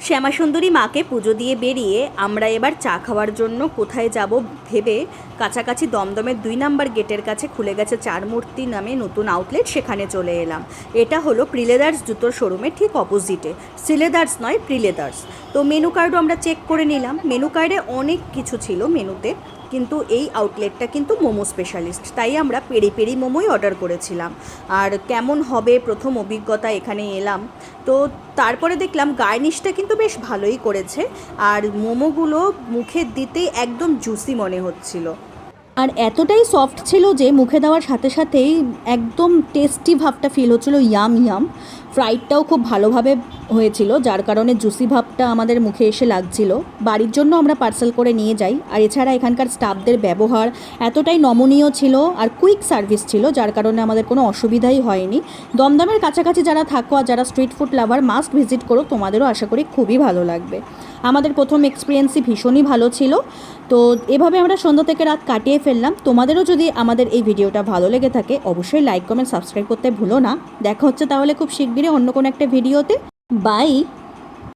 শ্যামাসুন্দরী মাকে পুজো দিয়ে বেরিয়ে আমরা এবার চা খাওয়ার জন্য কোথায় যাব ভেবে কাছাকাছি দমদমের 2 নম্বর গেটের কাছে খুলে গেছে চার মূর্তি নামে নতুন আউটলেট, সেখানে চলে এলাম। এটা হলো প্রিলেদার্স জুতোর শোরুমের ঠিক অপোজিটে, শ্রীলেদার্স নয় প্রিলেদার্স। তো মেনু কার্ডও আমরা চেক করে নিলাম। মেনু কার্ডে অনেক কিছু ছিল মেনুতে, কিন্তু এই আউটলেটটা কিন্তু মোমো স্পেশালিস্ট, তাই আমরা পেরি পেরি মোমোই অর্ডার করেছিলাম। আর কেমন হবে প্রথম অভিজ্ঞতা, এখানে এলাম তো তারপরে দেখলাম গার্নিশটা কিন্তু বেশ ভালোই করেছে, আর মোমোগুলো মুখে দিতেই একদম জুসি মনে হচ্ছিল, আর এতটাই সফট ছিল যে মুখে দেওয়ার সাথে সাথেই একদম টেস্টি ভাবটা ফিল হচ্ছিলো, ইয়াম ইয়াম। ফ্রাইডটাও খুব ভালোভাবে হয়েছিল, যার কারণে জুসি ভাবটা আমাদের মুখে এসে লাগছিল। বাড়ির জন্য আমরা পার্সেল করে নিয়ে যাই। আর এছাড়া এখানকার স্টাফদের ব্যবহার এতটাই নমনীয় ছিল আর কুইক সার্ভিস ছিল, যার কারণে আমাদের কোনো অসুবিধাই হয়নি। দমদমের কাছাকাছি যারা থাকো আর যারা street food lover, must visit করো, তোমাদেরও আশা করি খুবই ভালো লাগবে। আমাদের প্রথম এক্সপিরিয়েন্সই ভীষণই ভালো ছিল। তো এভাবে আমরা সন্ধ্যা থেকে রাত কাটিয়ে ফেললাম। তোমাদেরও যদি আমাদের এই ভিডিওটা ভালো লেগে থাকে অবশ্যই লাইক কমেন্ট সাবস্ক্রাইব করতে ভুলো না। দেখা হচ্ছে তাহলে খুব শিগগিরই অন্য কোনো একটা ভিডিওতে। বাই।